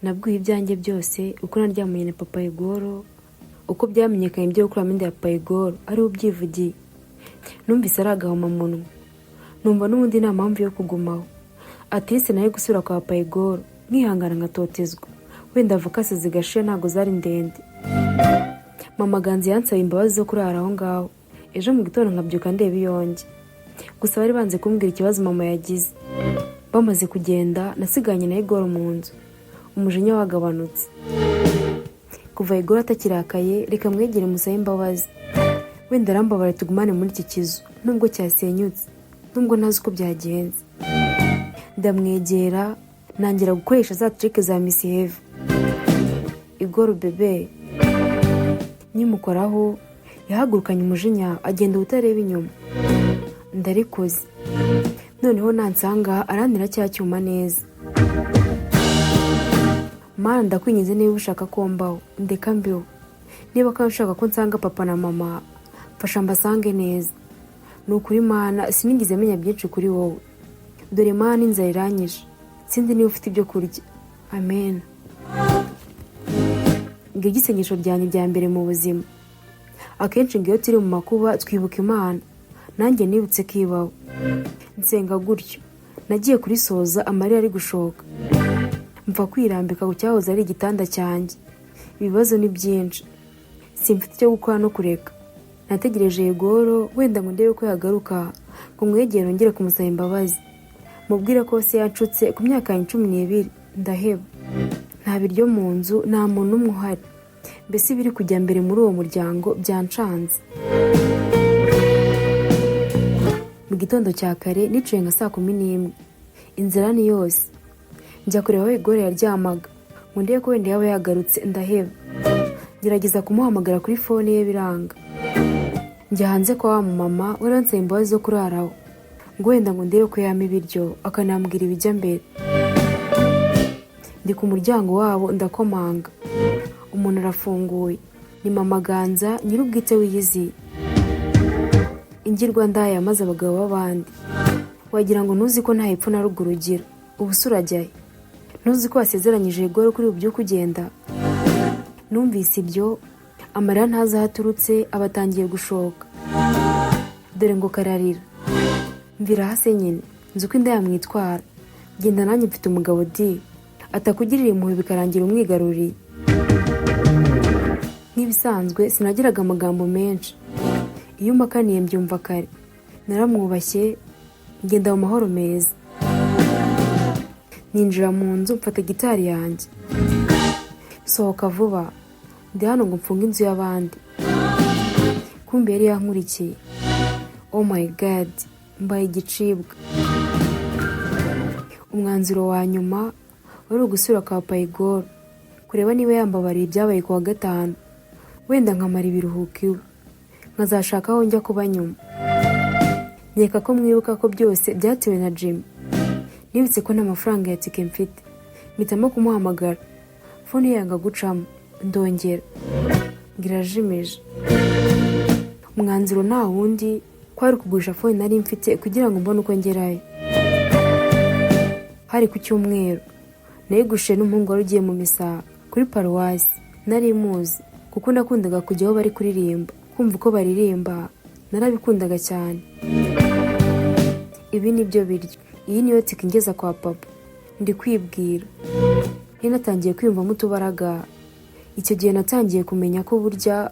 nabwiye ibyanjye byose uko naryamanye na papa Hugor, uko byamenyekanye ibyo gukuramo inda ya papa Hugor ari ubyivugiye. Numvise ari agahomamunwa, numva n'ubundi nta mpamvu yo kugumaho. Atirisi nayo gusubira kwa papa Hugor nkihangana ngatotezwa, wenda avukase zigashira ntabwo zari ndende. Mama Ganzi yansaba imbabazi zo kurara aho ngaho. Ejo mu gitondo nkabyuka ndeba iyonge, gusa bari banze kumbwira ikibazo mama yagize. Bamaze kugenda nasiganye na Hugor mu nzu, umujinya wagabanutse. Kuva Hugor atakirakaye, reka mwegere musabe imbabazi, wenda arambabara tugumane muri iki kizu nubwo cyasenyutse, nubwo ntazi uko byagenze. Ndamwegera nangira gukoresha za trike za Miss Eve. Hugor bebe, nyimukoraho yahagurukanye umujinya agenda utareba inyuma. Ndarikoze, noneho nansanga arantira cya cyuma neza. Mana ndakwinyize niba ushaka ko mbaho ndeka mbeho, niba kandi ushaka ko nsanga papa na mama fasha mbasange neza. Nukuri Mana sinigeze menya byinshi kuri wowe, dore Mana inzara iranyije, sinzi niba ufite ibyo kurya. Amen. Ngiryo isengesho ryanjye rya mbere mu buzima. Akenshi ngiyo turi mu makuba twibuka Imana, nanjye nibutse kibaho. Nsenga gutyo, nagiye kurisoza amarira ari gushoka. Mva kwirambika ku cyahoze ari igitanda cyanjye. Ibibazo ni byinshi, simfite icyo gukora no kureka. Nategereje Hugor wenda ngo ndebe ko yagaruka, ngo mwegere ngere kumusaba imbabazi, mubwire ko se yacutse ku myaka 12. Ndaheba, nta biryo mu nzu, nta muntu umwe uhari. Mbese biri kujya mbere muri uwo muryango byancanze. Mu gitondo cya kare nicaye nka 11, inzara ni yose. Njya kureba aho Hugor yaryamaga ngo ndebe ko wenda yaba yagarutse. Ndaheba, gerageza kumuhamagara kuri phone ye biranga. Njya hanze kwa wa mama waransaba imbabazi zo kuraraho, ngo wenda ngo ndebe ko yama ibiryo akanambwira ibijya mbere. Ndi ku muryango wabo ndakomanga, umuntu arafunguye. Ni mama Ganza nyir'ubwite w'iyizi. Ingirwa ndaya maze abagabo b'abandi. Wagira ngo ntuzi ko nta hepfo na ruguru ugira, ubu se urajyayo? Ntuzi ko wasezeranyije Hugor kuri ubu kugenda? Numvise ibyo amarira ntazi aho aturutse, abatangiye gushoka. Dore ngo kararira. Mvira hase nyine, nzi uko inda yamwitwara. Genda nanjye mfite umugabo di, atakugirira impuhwe bikarangira umwigaruriye. Nk'ibisanzwe sinagiraga amagambo menshi, iyo umakaniye mbyumva kare. Naramwubashye, ngenda mu mahoro meza. Ninjira mu nzu mfata gitari yanjye. Sohoka vuba, ndi hano ngo mfunge inzu y'abandi. Kumbe yari yankurikiye. Oh my God, mbaye igicibwa. Umwanzuro wa nyuma wari ugusubira kwa papa Hugor, kureba niba yambabariye ibyabaye ku wa gatanu, wenda nkamara ibiruhuko iwe, nkazashaka aho njya kuba nyuma. Nkeka ko mwibuka ko byose byatewe na Jimmy. Nibutse ko nta mafaranga ya tike mfite, mpitamo kumuhamagara. Phone yanga gucamo, ndongera ngirajimije. Umwanzuro nta wundi kwari kugurisha phone nari mfite kugira ngo mbone uko ngerayo. Hari ku cyumweru, nayigushe n'umuhungu wari ugiye mu misa kuri paruwasi. Nari muzi kuko nakundaga kujya aho bari kuririmba, kumva uko baririmba narabikundaga cyane. Ibi nibyo biryo, iyi niyo tike ngeza kwa papa. Ndi kwibwira, natangiye kwiyumvamo utubaraga. Icyo gihe natangiye kumenya ko burya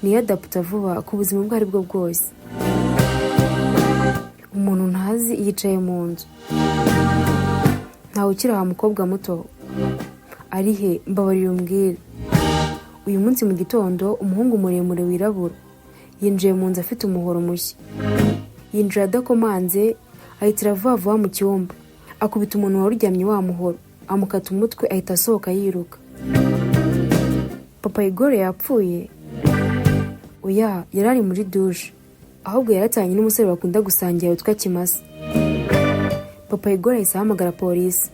niyadaputa vuba ku buzima bwo ari bwo bwose. Umuntu ntazi yicaye mu nzu. Ntawe ukiri aha mukobwa muto. Ari he? Mbabarira umbwire. Uyu munsi mu gitondo umuhungu muremure wirabura yinjiye mu nzu afite umuhoro mushya. Yinjira adakomanze, ahitira vuba vuba mu cyumba, akubita umuntu waruryamye wa muhoro, amukata umutwe, ahita asohoka yiruka. Papa Hugor yapfuye? Oya, yarari muri douche, ahubwo yaratanye n'umusore bakunda gusangira witwa Kimasa. Papa Hugor ahise ahamagara polisi,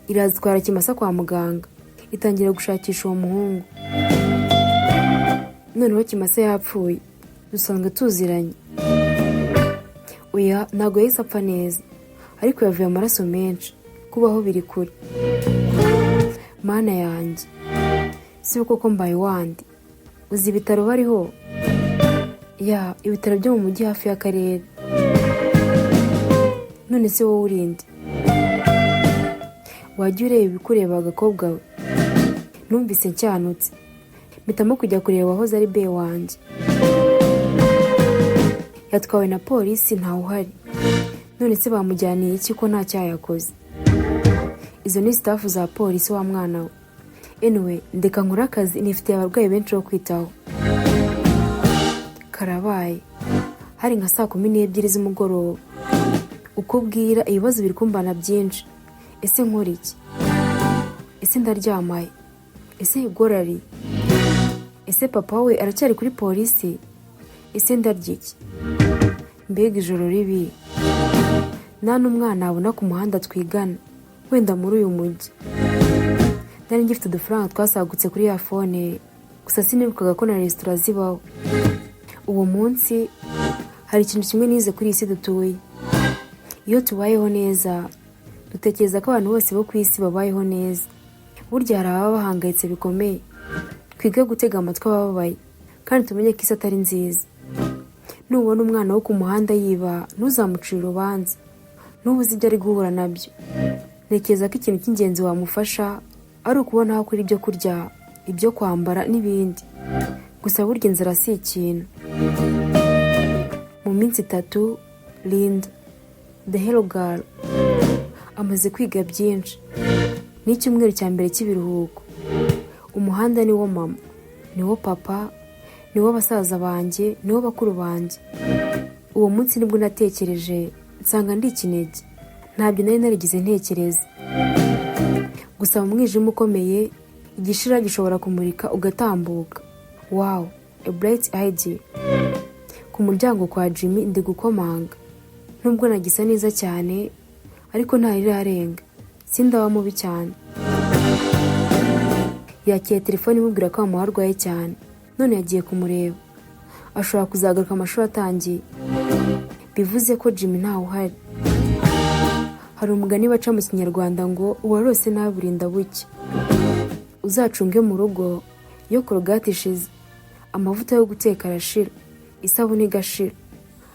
irazitwara Kimasa kwa muganga, itangira gushakisha uwo muhungu. Noneho Kimasa yapfuye, dusanga tuziranye. Oya, ntabwo yahise apfa neza, ariko yavuye amaraso menshi, kubaho biri kure. mana yanjye, si koko mbaye wandi. Uzi ibitaro bariho? Ya, ibitaro byo mu mujyi hafi y'akarere. None se wowe urinde? Wajya ureba ibikureba agakobwa we? Numvise ncyanutse, mpitamo kujya kureba wahoze ari be wanjye. Yatwawe na polisi, ntawe uhari. None se bamujyaniye iki ko nta cyaha yakoze? Izo ni staff za polisi wa mwana we. Anyway, ndeka nkora akazi, nifitiye abarwayi benshi bo kwitaho. Karabaye hari nka 12:00 z'umugoroba. Uko bwira ibibazo biri kumbana byinshi. Ese nkora iki? Ese ndaryamaye? Ese Hugor ari? Ese papa we aracyari kuri polisi? Ese ndarya iki? Mbega ijoro ribi. Nta n'umwana abona ku muhanda twigana, wenda muri uyu mujyi. Nari ngifite udufaranga twasagutse kuri ya phone, gusa sinibukaga ko na restaurant zibaho. Uwo munsi hari ikintu kimwe nize kuri isi dutuye. Iyo tubayeho neza, dutekereza ko abantu bose bo ku isi babayeho neza. Burya hari ababa bahangayitse bikomeye. Twiga gutega amatwi abababaye, kandi tumenye ko isi atari nziza. Nubona umwana wo ku muhanda yiba, ntuzamucire urubanza. Nubuze ibyo ari guhura nabyo. Ntekereza ko ikintu cy'ingenzi wamufasha ari ukubona aho kuri ibyo kurya, ibyo kwambara n'ibindi. Gusa burya inzara si ikintu. Mu minsi 3, Linda, the hello girl, amaze kwiga byinshi. N'icyumweru cya mbere cy'ibiruhuko. Umuhanda ni wo mama, ni wo papa, ni wo basaza banjye, ni wo bakuru banjye. Uwo munsi nibwo natekereje, nsanga ndi ikinege. Ntabyo nari narigize ntekereza. Gusa mu mwijima ukomeye, igishira gishobora kumurika ugatambuka. Wow, a bright idea. Ku muryango kwa Jimmy ndi gukomanga. Nubwo nagisa neza cyane, ariko ntarirarenga. Sindaba mubi cyane. Yakiye telefone imubwira ko amuharwaye cyane. None yagiye kumureba. Ashobora kuzagaruka amashuri atangiye. Bivuze ko Jimmy ntawe uhari. Hari umugani baca mu Kinyarwanda ngo uwarose naburinda buke. Uzacunge mu rugo, iyo korogati ishize, amavuta yo guteka arashira, isabune igashira,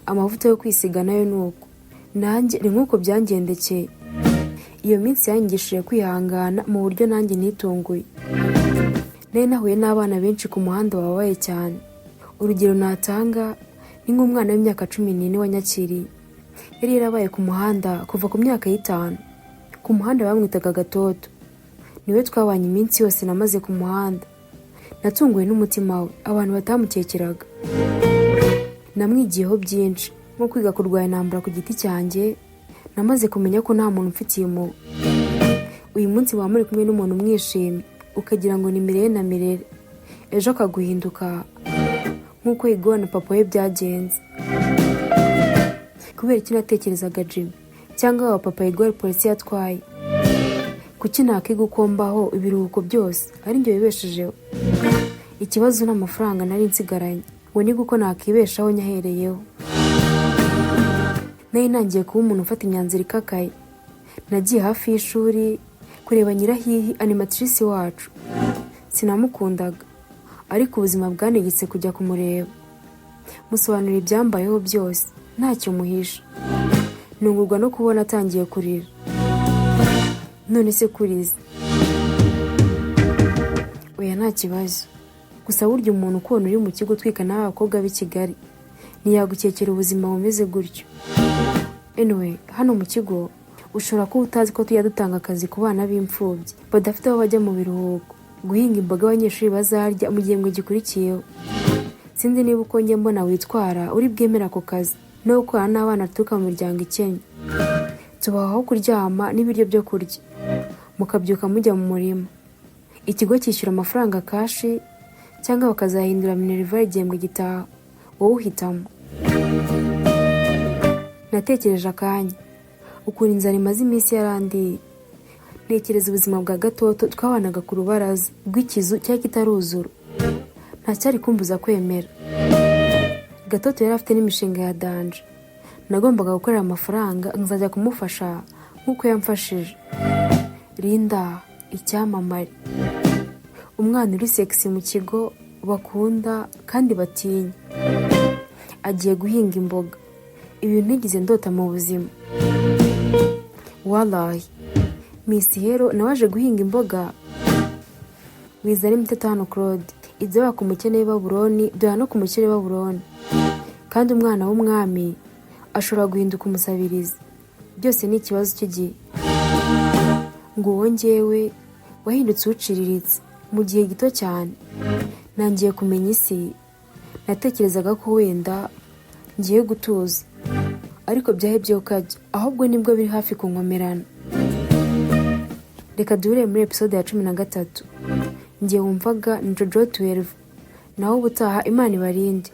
amavuta yo kwisiga nayo nuko. Nanjye ni nkuko byangendekeye. Iyo minsi yanyigishije kwihangana mu buryo nanjye nitunguye. Nari nahuye n'abana benshi ku muhanda babaye cyane. Urugero natanga ni nk'umwana w'imyaka 14 wanyakiriye. Yari yarabaye ku muhanda kuva ku myaka 5. Ku muhanda bamwitaga Gatoto. Niwe twabanye iminsi yose namaze ku muhanda. Natunguwe n'umutima we, abantu batamukekeraga. Namwigiyeho byinshi, nko kwiga kurwanya intambara ku giti cyanjye. Namaze kumenya ko nta muntu mfitiye impuhwe. Uyu munsi waba muri kumwe n'umuntu mwishimye, ukagira ngo ni mirere na mirere. Ejo akaguhinduka nk'uko Hugor na papa we byagenze. Kubera iki natekerezaga Jimmy, cyangwa wa papa Hugor polisi yatwaye? Kuki nakiga uko mbaho ibiruhuko byose ari njye wibeshejeho? Ikibazo n'amafaranga nari nsigaranye. Ngo ni guko nakibeshaho nyahereyeho. Nari nangiye kuba umuntu ufata imyanzuro ikakaye. Nagiye hafi y'ishuri kureba Nyirahihi, animatrice wacu. Sinamukundaga, ariko ubuzima bwanegetse kujya kumureba. Musobanurira ibyambayeho byose, ntacyo muhisha. Nungurwa no kubona atangiye kurira. None se kurize? Oya, nta kibazo. Gusa burya umuntu ukubona uri mu kigo twika n'abakobwa b'i Kigali, ntiyagukekera ubuzima bumeze gutyo. Anyway, hano mu kigo ushobora kuba utazi ko tujya dutanga akazi ku bana b'imfubyi badafite aho bajya mu biruhuko, guhinga imboga abanyeshuri bazarya mu gihembwe gikurikiyeho. Sinzi niba uko njye mbona witwara uri bwemera ako kazi no gukorana n'abana turuka mu miryango ikennye. Tubaha aho kuryama n'ibiryo byo kurya, mukabyuka mujya mu murima. Ikigo cyishyura amafaranga kashi cyangwa bakazahindura minerivare igihembwe gitaha, wowe uhitamo. Natekereje akanya ukuntu inzara imaze iminsi yarandiye. Ntekereza ubuzima bwa Gatoto twabanaga ku rubaraza rw'ikizu cyari kitaruzura. Ntacyari kumbuza kwemera. Gatoto yari afite n'imishinga ya danje. Nagombaga gukorera amafaranga nkazajya kumufasha nk'uko yamfashije. Linda, icyamamare, umwana uri sexy mu kigo bakunda kandi batinya, agiye guhinga imboga, ibintu ntigize ndota mu buzima. Wallahi Miss Hero nawaje guhinga imboga wizana imiteta hano Claude, ibyo bakumukene Babuloni bya no kumukene Babuloni, kandi umwana w'umwami ashobora guhinduka umusabirizi, byose ni ikibazo cy'igihe. Ngo njyewe wahindutse uciriritse mu gihe gito cyane, nangiye kumenya isi, natekerezaga ko wenda ngiye gutuza, ariko byahebye ukajya, ahubwo nibwo biri hafi kunkomerana. Reka duhure muri episode ya 13. Njye wumvaga ni Jojo 12, naho ubutaha Imana ibarinde.